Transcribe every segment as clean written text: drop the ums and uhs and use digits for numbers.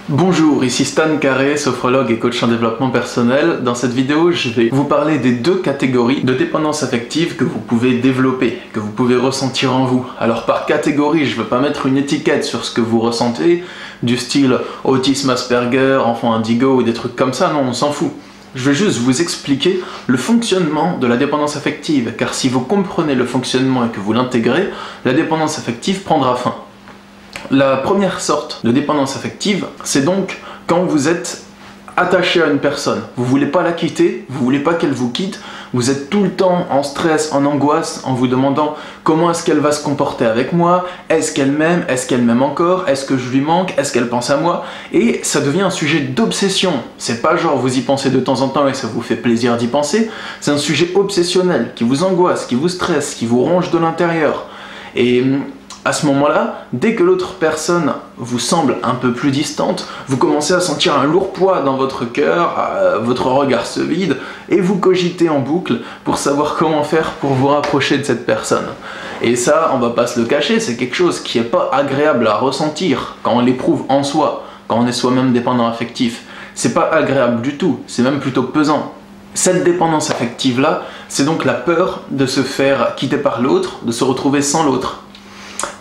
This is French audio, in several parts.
Bonjour, ici Stan Carré, sophrologue et coach en développement personnel. Dans cette vidéo, je vais vous parler des deux catégories de dépendance affective que vous pouvez développer, que vous pouvez ressentir en vous. Alors par catégorie, je ne veux pas mettre une étiquette sur ce que vous ressentez, du style autisme Asperger, enfant indigo ou des trucs comme ça, non, on s'en fout. Je vais juste vous expliquer le fonctionnement de la dépendance affective, car si vous comprenez le fonctionnement et que vous l'intégrez, la dépendance affective prendra fin. La première sorte de dépendance affective, c'est donc quand vous êtes attaché à une personne. Vous ne voulez pas la quitter, vous ne voulez pas qu'elle vous quitte, vous êtes tout le temps en stress, en angoisse, en vous demandant comment est-ce qu'elle va se comporter avec moi, est-ce qu'elle m'aime encore, est-ce que je lui manque, est-ce qu'elle pense à moi, et ça devient un sujet d'obsession. C'est pas genre vous y pensez de temps en temps et ça vous fait plaisir d'y penser, c'est un sujet obsessionnel qui vous angoisse, qui vous stresse, qui vous ronge de l'intérieur. Et à ce moment-là, dès que l'autre personne vous semble un peu plus distante, vous commencez à sentir un lourd poids dans votre cœur, votre regard se vide, et vous cogitez en boucle pour savoir comment faire pour vous rapprocher de cette personne. Et ça, on va pas se le cacher, c'est quelque chose qui est pas agréable à ressentir quand on l'éprouve en soi, quand on est soi-même dépendant affectif. C'est pas agréable du tout, c'est même plutôt pesant. Cette dépendance affective-là, c'est donc la peur de se faire quitter par l'autre, de se retrouver sans l'autre.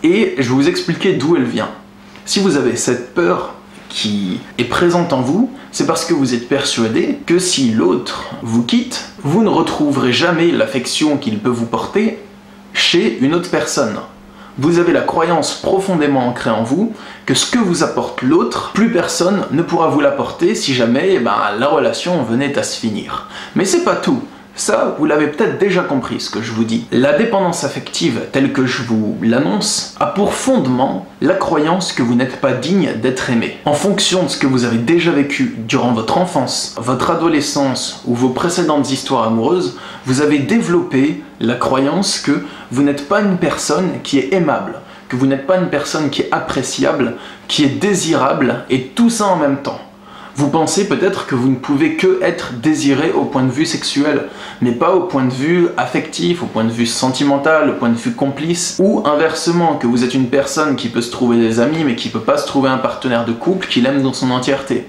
Et je vais vous expliquer d'où elle vient. Si vous avez cette peur qui est présente en vous, c'est parce que vous êtes persuadé que si l'autre vous quitte, vous ne retrouverez jamais l'affection qu'il peut vous porter chez une autre personne. Vous avez la croyance profondément ancrée en vous que ce que vous apporte l'autre, plus personne ne pourra vous l'apporter si jamais la relation venait à se finir. Mais c'est pas tout. Ça, vous l'avez peut-être déjà compris ce que je vous dis. La dépendance affective, telle que je vous l'annonce, a pour fondement la croyance que vous n'êtes pas digne d'être aimé. En fonction de ce que vous avez déjà vécu durant votre enfance, votre adolescence ou vos précédentes histoires amoureuses, vous avez développé la croyance que vous n'êtes pas une personne qui est aimable, que vous n'êtes pas une personne qui est appréciable, qui est désirable, et tout ça en même temps. Vous pensez peut-être que vous ne pouvez que être désiré au point de vue sexuel, mais pas au point de vue affectif, au point de vue sentimental, au point de vue complice, ou inversement, que vous êtes une personne qui peut se trouver des amis, mais qui ne peut pas se trouver un partenaire de couple qui l'aime dans son entièreté.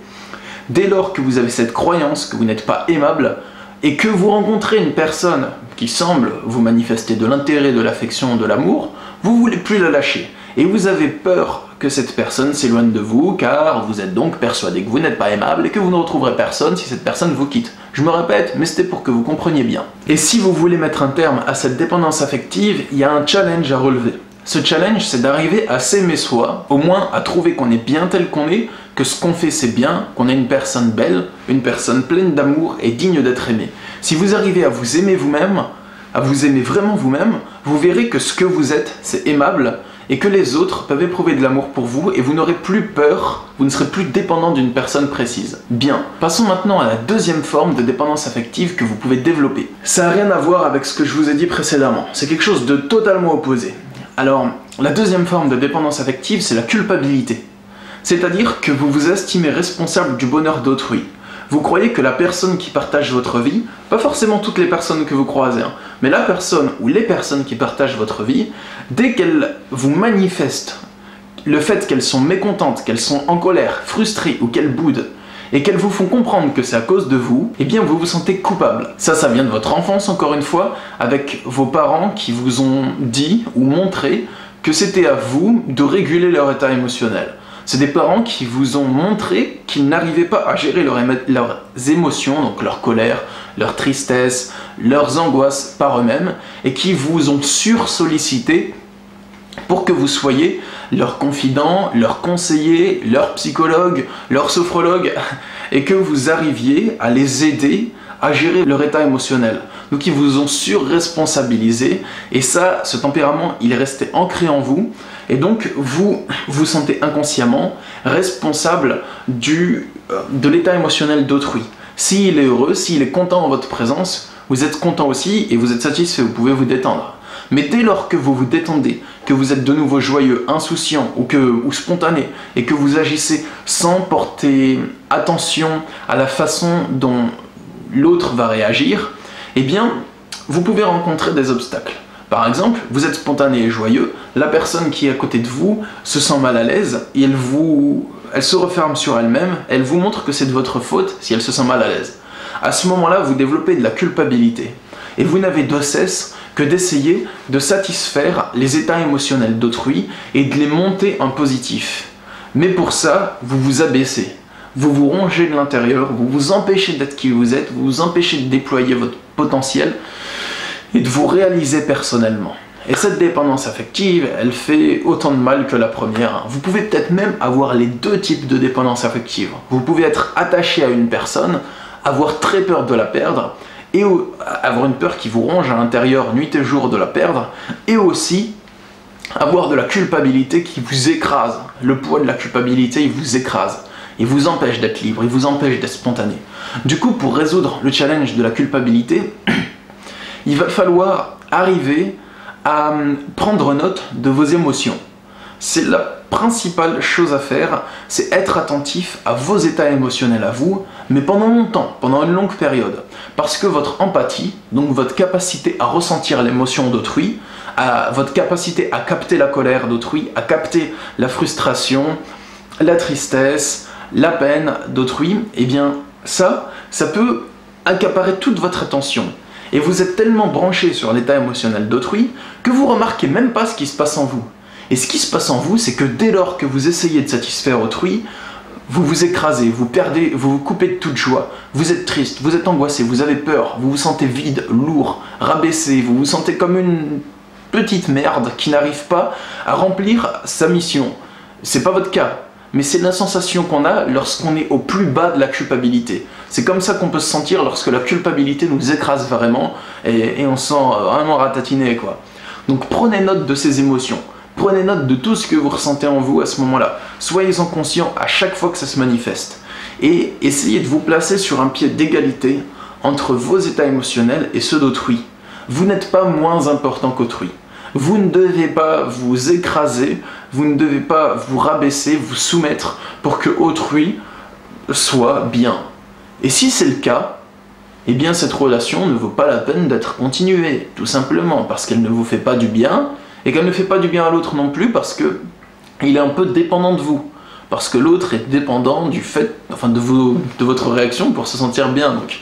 Dès lors que vous avez cette croyance que vous n'êtes pas aimable, et que vous rencontrez une personne qui semble vous manifester de l'intérêt, de l'affection, de l'amour, vous ne voulez plus la lâcher. Et vous avez peur que cette personne s'éloigne de vous, car vous êtes donc persuadé que vous n'êtes pas aimable et que vous ne retrouverez personne si cette personne vous quitte. Je me répète, mais c'était pour que vous compreniez bien. Et si vous voulez mettre un terme à cette dépendance affective, il y a un challenge à relever. Ce challenge, c'est d'arriver à s'aimer soi, au moins à trouver qu'on est bien tel qu'on est, que ce qu'on fait c'est bien, qu'on est une personne belle, une personne pleine d'amour et digne d'être aimée. Si vous arrivez à vous aimer vous-même, à vous aimer vraiment vous-même, vous verrez que ce que vous êtes, c'est aimable, et que les autres peuvent éprouver de l'amour pour vous et vous n'aurez plus peur, vous ne serez plus dépendant d'une personne précise. Bien, passons maintenant à la deuxième forme de dépendance affective que vous pouvez développer. Ça n'a rien à voir avec ce que je vous ai dit précédemment, c'est quelque chose de totalement opposé. Alors, la deuxième forme de dépendance affective, c'est la culpabilité. C'est-à-dire que vous vous estimez responsable du bonheur d'autrui. Vous croyez que la personne qui partage votre vie, pas forcément toutes les personnes que vous croisez, mais la personne ou les personnes qui partagent votre vie, dès qu'elles vous manifestent le fait qu'elles sont mécontentes, qu'elles sont en colère, frustrées ou qu'elles boudent, et qu'elles vous font comprendre que c'est à cause de vous, eh bien vous vous sentez coupable. Ça vient de votre enfance encore une fois, avec vos parents qui vous ont dit ou montré que c'était à vous de réguler leur état émotionnel. C'est des parents qui vous ont montré qu'ils n'arrivaient pas à gérer leurs émotions, donc leur colère, leur tristesse, leurs angoisses par eux-mêmes, et qui vous ont sursollicité pour que vous soyez leur confident, leur conseiller, leur psychologue, leur sophrologue, et que vous arriviez à les aider à gérer leur état émotionnel. Donc ils vous ont surresponsabilisé, et ça, ce tempérament, il est resté ancré en vous, et donc vous vous sentez inconsciemment responsable de l'état émotionnel d'autrui. S'il est heureux, s'il est content en votre présence, vous êtes content aussi, et vous êtes satisfait, vous pouvez vous détendre. Mais dès lors que vous vous détendez, que vous êtes de nouveau joyeux, insouciant ou spontané, et que vous agissez sans porter attention à la façon dont l'autre va réagir, eh bien, vous pouvez rencontrer des obstacles. Par exemple, vous êtes spontané et joyeux, la personne qui est à côté de vous se sent mal à l'aise et elle se referme sur elle-même, elle vous montre que c'est de votre faute si elle se sent mal à l'aise. À ce moment-là, vous développez de la culpabilité. Et vous n'avez de cesse que d'essayer de satisfaire les états émotionnels d'autrui et de les monter en positif. Mais pour ça, vous vous abaissez. Vous vous rongez de l'intérieur, vous vous empêchez d'être qui vous êtes, vous vous empêchez de déployer votre potentiel et de vous réaliser personnellement. Et cette dépendance affective, elle fait autant de mal que la première. Vous pouvez peut-être même avoir les deux types de dépendance affective. Vous pouvez être attaché à une personne, avoir très peur de la perdre, et avoir une peur qui vous ronge à l'intérieur nuit et jour de la perdre, et aussi avoir de la culpabilité qui vous écrase. Le poids de la culpabilité, il vous écrase. Il vous empêche d'être libre, il vous empêche d'être spontané. Du coup, pour résoudre le challenge de la culpabilité, il va falloir arriver à prendre note de vos émotions. C'est la principale chose à faire, c'est être attentif à vos états émotionnels à vous, mais pendant longtemps, pendant une longue période. Parce que votre empathie, donc votre capacité à ressentir l'émotion d'autrui, votre capacité à capter la colère d'autrui, à capter la frustration, la tristesse, la peine d'autrui, eh bien ça peut accaparer toute votre attention. Et vous êtes tellement branché sur l'état émotionnel d'autrui que vous remarquez même pas ce qui se passe en vous. Et ce qui se passe en vous, c'est que dès lors que vous essayez de satisfaire autrui, vous vous écrasez, vous perdez, vous vous coupez de toute joie, vous êtes triste, vous êtes angoissé, vous avez peur, vous vous sentez vide, lourd, rabaissé, vous vous sentez comme une petite merde qui n'arrive pas à remplir sa mission. C'est pas votre cas, mais c'est la sensation qu'on a lorsqu'on est au plus bas de la culpabilité. C'est comme ça qu'on peut se sentir lorsque la culpabilité nous écrase vraiment et on se sent vraiment ratatiné, quoi. Donc prenez note de ces émotions. Prenez note de tout ce que vous ressentez en vous à ce moment-là. Soyez-en conscient à chaque fois que ça se manifeste. Et essayez de vous placer sur un pied d'égalité entre vos états émotionnels et ceux d'autrui. Vous n'êtes pas moins important qu'autrui. Vous ne devez pas vous écraser, vous ne devez pas vous rabaisser, vous soumettre pour que autrui soit bien. Et si c'est le cas, eh bien cette relation ne vaut pas la peine d'être continuée, tout simplement parce qu'elle ne vous fait pas du bien, et qu'elle ne fait pas du bien à l'autre non plus parce que il est un peu dépendant de vous. Parce que l'autre est dépendant du fait, enfin de votre réaction pour se sentir bien. Donc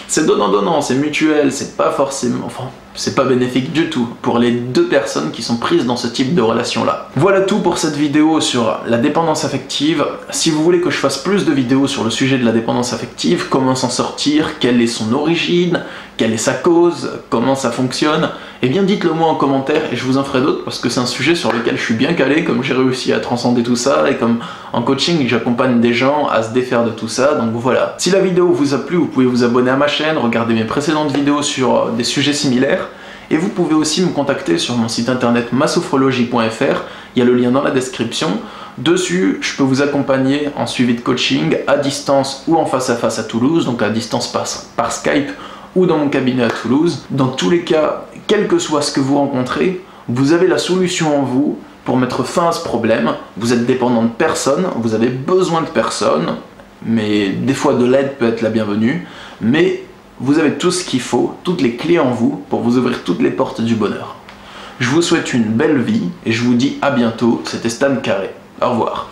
c'est donnant-donnant, c'est mutuel, c'est pas forcément, enfin c'est pas bénéfique du tout pour les deux personnes qui sont prises dans ce type de relation-là. Voilà tout pour cette vidéo sur la dépendance affective. Si vous voulez que je fasse plus de vidéos sur le sujet de la dépendance affective, comment s'en sortir, quelle est son origine, quelle est sa cause, comment ça fonctionne, eh bien dites-le moi en commentaire et je vous en ferai d'autres parce que c'est un sujet sur lequel je suis bien calé, comme j'ai réussi à transcender tout ça et comme en coaching j'accompagne des gens à se défaire de tout ça, donc voilà. Si la vidéo vous a plu, vous pouvez vous abonner à ma chaîne, regarder mes précédentes vidéos sur des sujets similaires et vous pouvez aussi me contacter sur mon site internet masophrologie.fr, il y a le lien dans la description. Dessus, je peux vous accompagner en suivi de coaching à distance ou en face à face à Toulouse, donc à distance par Skype ou dans mon cabinet à Toulouse. Dans tous les cas, quel que soit ce que vous rencontrez, vous avez la solution en vous pour mettre fin à ce problème. Vous êtes dépendant de personne, vous avez besoin de personne, mais des fois de l'aide peut être la bienvenue, mais vous avez tout ce qu'il faut, toutes les clés en vous pour vous ouvrir toutes les portes du bonheur. Je vous souhaite une belle vie et je vous dis à bientôt, c'était Stan Carré. Au revoir.